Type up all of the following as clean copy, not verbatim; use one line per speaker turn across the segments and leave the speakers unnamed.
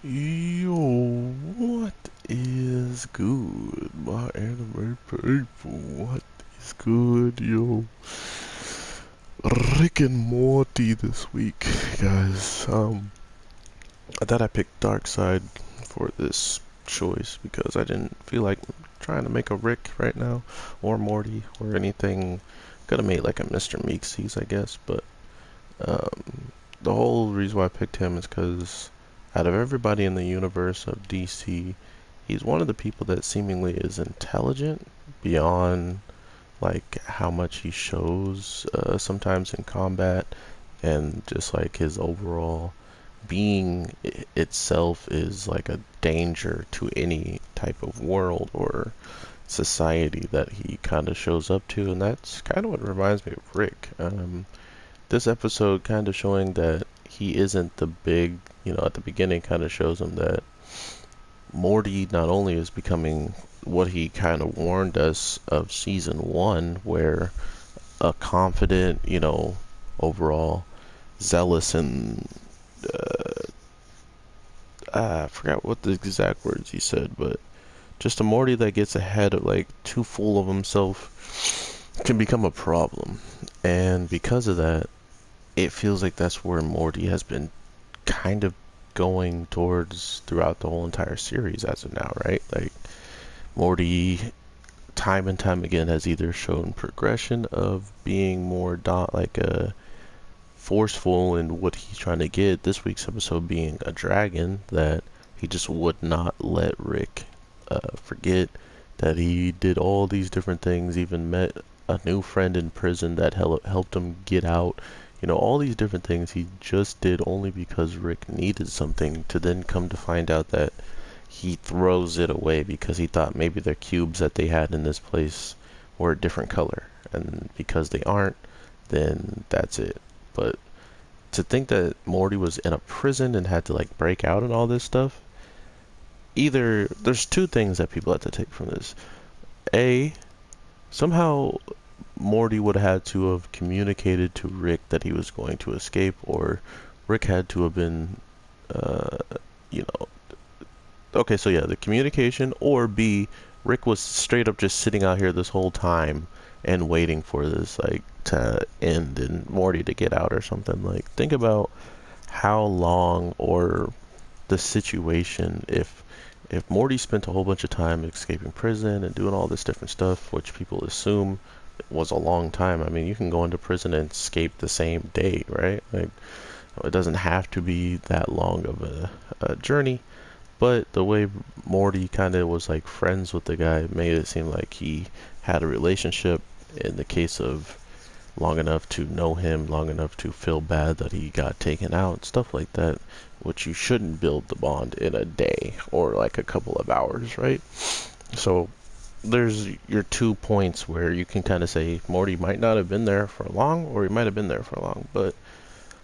Yo, what is good, my anime people? What is good, yo? Rick and Morty this week, guys. I thought I picked Dark Side for this choice because I didn't feel like trying to make a Rick right now, or Morty, or anything. Could have made like a Mr. Meeksies, I guess, but the whole reason why I picked him is because out of everybody in the universe of DC, he's one of the people that seemingly is intelligent beyond like how much he shows sometimes in combat, and just like his overall being itself is like a danger to any type of world or society that he kind of shows up to, and that's kind of what reminds me of Rick. This episode kind of showing that he isn't the big, at the beginning kind of shows him that Morty not only is becoming what he kind of warned us of season one, where a confident, overall zealous and I forgot what the exact words he said, but just a Morty that gets ahead of like too full of himself can become a problem. And because of that, it feels like that's where Morty has been kind of going towards throughout the whole entire series as of now, right? Like Morty, time and time again, has either shown progression of being more like a forceful in what he's trying to get. This week's episode being a dragon that he just would not let Rick forget that he did all these different things, even met a new friend in prison that helped him get out. All these different things he just did only because Rick needed something, to then come to find out that he throws it away because he thought maybe the cubes that they had in this place were a different color. And because they aren't, then that's it. But to think that Morty was in a prison and had to like break out and all this stuff, either there's two things that people have to take from this. A, somehow Morty would have had to have communicated to Rick that he was going to escape, or Rick had to have been, uh, you know, okay, so yeah, the communication, or B, Rick was straight up just sitting out here this whole time and waiting for this like to end and Morty to get out or something. Like, think about how long, or the situation, if Morty spent a whole bunch of time escaping prison and doing all this different stuff, which people assume was a long time. I mean, you can go into prison and escape the same day, right? Like, it doesn't have to be that long of a journey. But the way Morty kind of was like friends with the guy made it seem like he had a relationship, in the case of long enough to know him, long enough to feel bad that he got taken out, stuff like that, which you shouldn't build the bond in a day or like a couple of hours, right? So there's your 2 points where you can kind of say Morty might not have been there for long, or he might have been there for long. But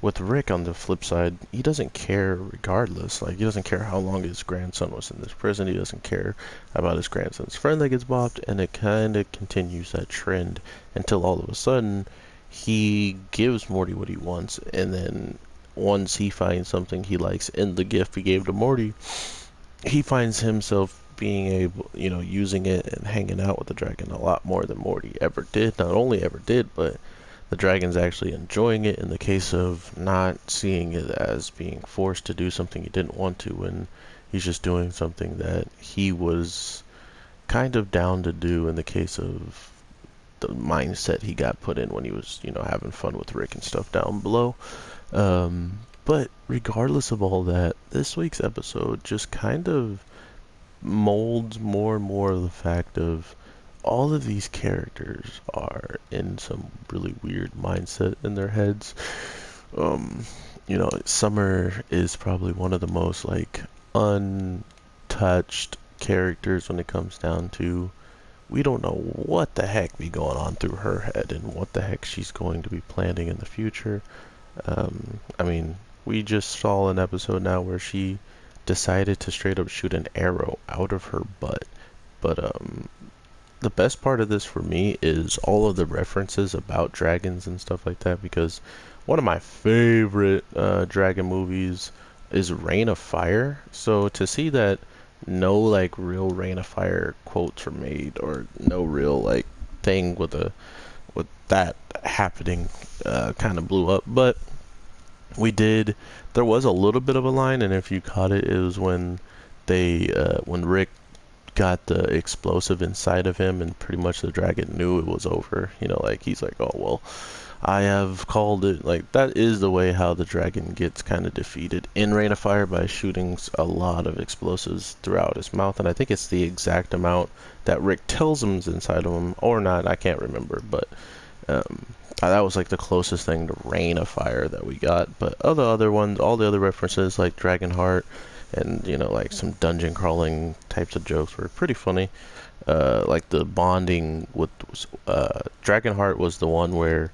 with Rick, on the flip side, he doesn't care regardless. Like, he doesn't care how long his grandson was in this prison. He doesn't care about his grandson's friend that gets bopped, and it kind of continues that trend until all of a sudden he gives Morty what he wants, and then once he finds something he likes in the gift he gave to Morty, he finds himself being able, using it and hanging out with the dragon a lot more than Morty ever did. Not only ever did, but the dragon's actually enjoying it, in the case of not seeing it as being forced to do something he didn't want to, and he's just doing something that he was kind of down to do, in the case of the mindset he got put in when he was, having fun with Rick and stuff down below. But regardless of all that, this week's episode just kind of molds more and more of the fact of all of these characters are in some really weird mindset in their heads. Um, Summer is probably one of the most like untouched characters when it comes down to, we don't know what the heck be going on through her head and what the heck she's going to be planning in the future. I mean, we just saw an episode now where she decided to straight up shoot an arrow out of her butt. But the best part of this for me is all of the references about dragons and stuff like that, because one of my favorite dragon movies is Rain of Fire. So to see that no like real Rain of Fire quotes were made, or no real like thing with that happening, kind of blew up. But we did. There was a little bit of a line, and if you caught it, it was when Rick got the explosive inside of him, and pretty much the dragon knew it was over. You know, like he's like, oh well, I have called it. Like that is the way how the dragon gets kind of defeated in Rain of Fire, by shooting a lot of explosives throughout his mouth, and I think it's the exact amount that Rick tells him's inside of him, or not. I can't remember, but um, that was like the closest thing to Rain of Fire that we got. But other ones, all the other references like Dragonheart, and you know, like some dungeon crawling types of jokes were pretty funny. Like the bonding with Dragonheart was the one where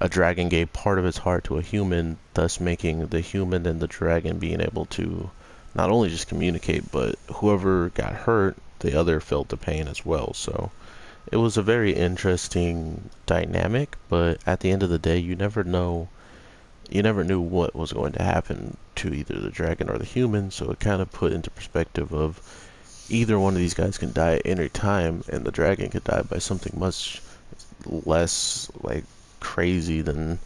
a dragon gave part of its heart to a human, thus making the human and the dragon being able to not only just communicate, but whoever got hurt, the other felt the pain as well. So it was a very interesting dynamic, but at the end of the day, you never knew what was going to happen to either the dragon or the human, so it kind of put into perspective of either one of these guys can die at any time, and the dragon could die by something much less like crazy than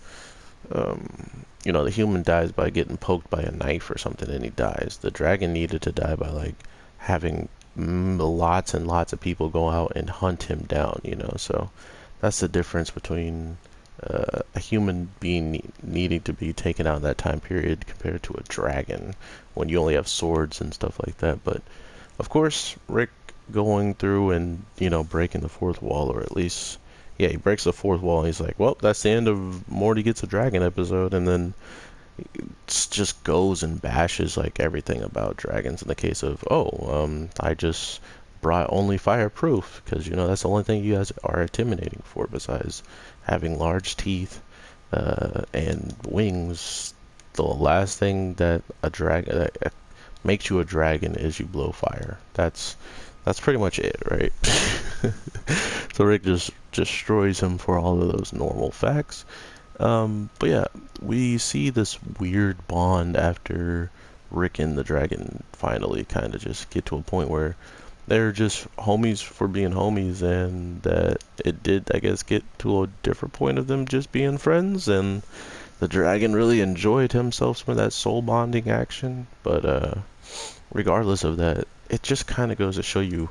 the human dies by getting poked by a knife or something and he dies. The dragon needed to die by like having lots and lots of people go out and hunt him down, so that's the difference between a human being needing to be taken out in that time period compared to a dragon when you only have swords and stuff like that. But of course, Rick going through and breaking the fourth wall, or at least he breaks the fourth wall, and he's like, well, that's the end of Morty Gets a Dragon episode, and then just goes and bashes like everything about dragons in the case of, I just brought only fireproof, because that's the only thing you guys are intimidating for besides having large teeth and wings. The last thing that a dragon that makes you a dragon is you blow fire. That's pretty much it, right? So Rick just destroys him for all of those normal facts. But yeah, we see this weird bond after Rick and the dragon finally kind of just get to a point where they're just homies for being homies, and that it did, I guess, get to a different point of them just being friends, and the dragon really enjoyed himself some of that soul bonding action. But regardless of that, it just kind of goes to show you,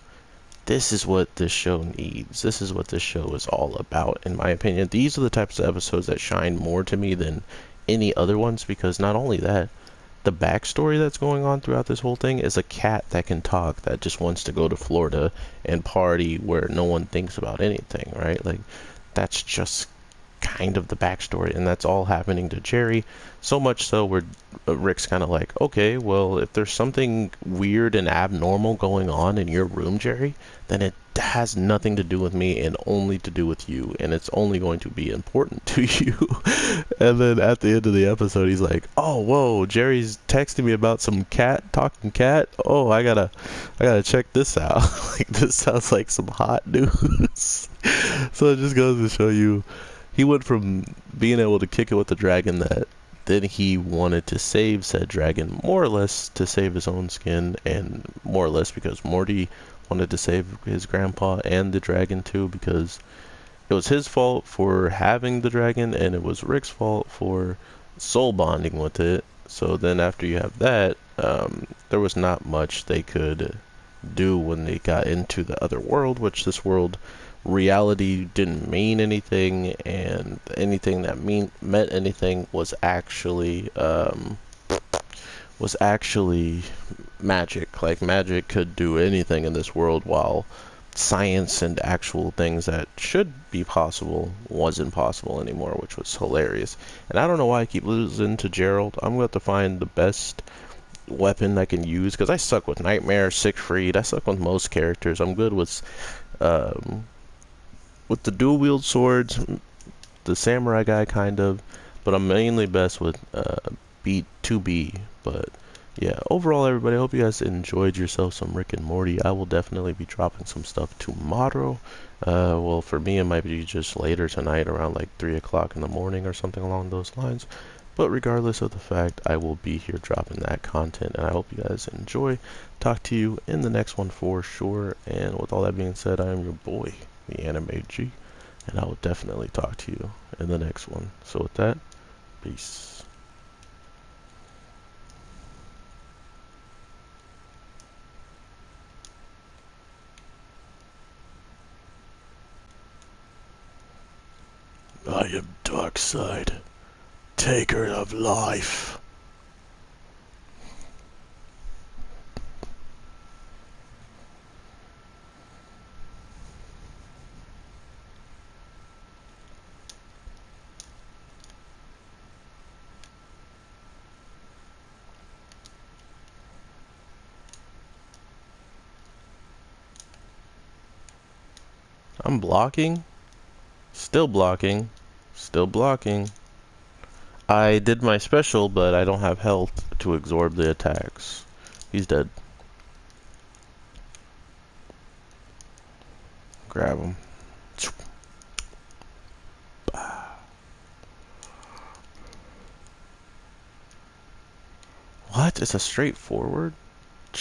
this is what this show needs. This is what this show is all about, in my opinion. These are the types of episodes that shine more to me than any other ones, because not only that, the backstory that's going on throughout this whole thing is a cat that can talk, that just wants to go to Florida and party where no one thinks about anything, right? Like, that's just kind of the backstory, and that's all happening to Jerry. So much so where Rick's kind of like, okay, well, if there's something weird and abnormal going on in your room, Jerry, then it has nothing to do with me and only to do with you, and it's only going to be important to you. And then at the end of the episode, he's like, oh, whoa, Jerry's texting me about some talking cat. Oh, I gotta check this out. Like, this sounds like some hot news. So it just goes to show you, he went from being able to kick it with the dragon, that then he wanted to save said dragon, more or less to save his own skin, and more or less because Morty wanted to save his grandpa and the dragon too, because it was his fault for having the dragon, and it was Rick's fault for soul bonding with it. So then after you have that, there was not much they could do when they got into the other world, which this world reality didn't mean anything, and anything that meant anything was actually magic. Like, magic could do anything in this world, while science and actual things that should be possible wasn't possible anymore, which was hilarious. And I don't know why I keep losing to Gerald. I'm going to have to find the best weapon I can use, because I suck with Nightmare, Siegfried, I suck with most characters. I'm good with the dual wield swords, the samurai guy kind of, but I'm mainly best with beat 2B. But yeah, overall, everybody, I hope you guys enjoyed yourself some Rick and Morty. I will definitely be dropping some stuff tomorrow. Well, for me, it might be just later tonight, around like 3 o'clock in the morning or something along those lines. But regardless of the fact, I will be here dropping that content, and I hope you guys enjoy. Talk to you in the next one for sure. And with all that being said, I am your boy, the Anime G, and I will definitely talk to you in the next one. So with that, peace. I am Darkseid, taker of life. I'm blocking, still blocking, still blocking. I did my special, but I don't have health to absorb the attacks. He's dead. Grab him. What? It's a straightforward?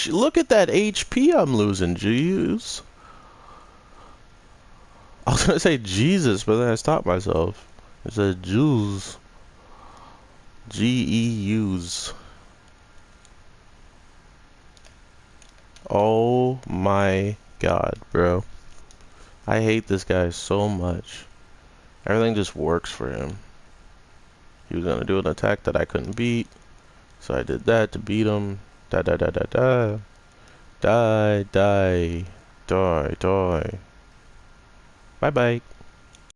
Look at that HP I'm losing, jeez. I was gonna say Jesus, but then I stopped myself. It said Jews. Geus. Oh my god, bro. I hate this guy so much. Everything just works for him. He was gonna do an attack that I couldn't beat, so I did that to beat him. Die, die, die, die, die. Die, die. Die, die. Bye bye.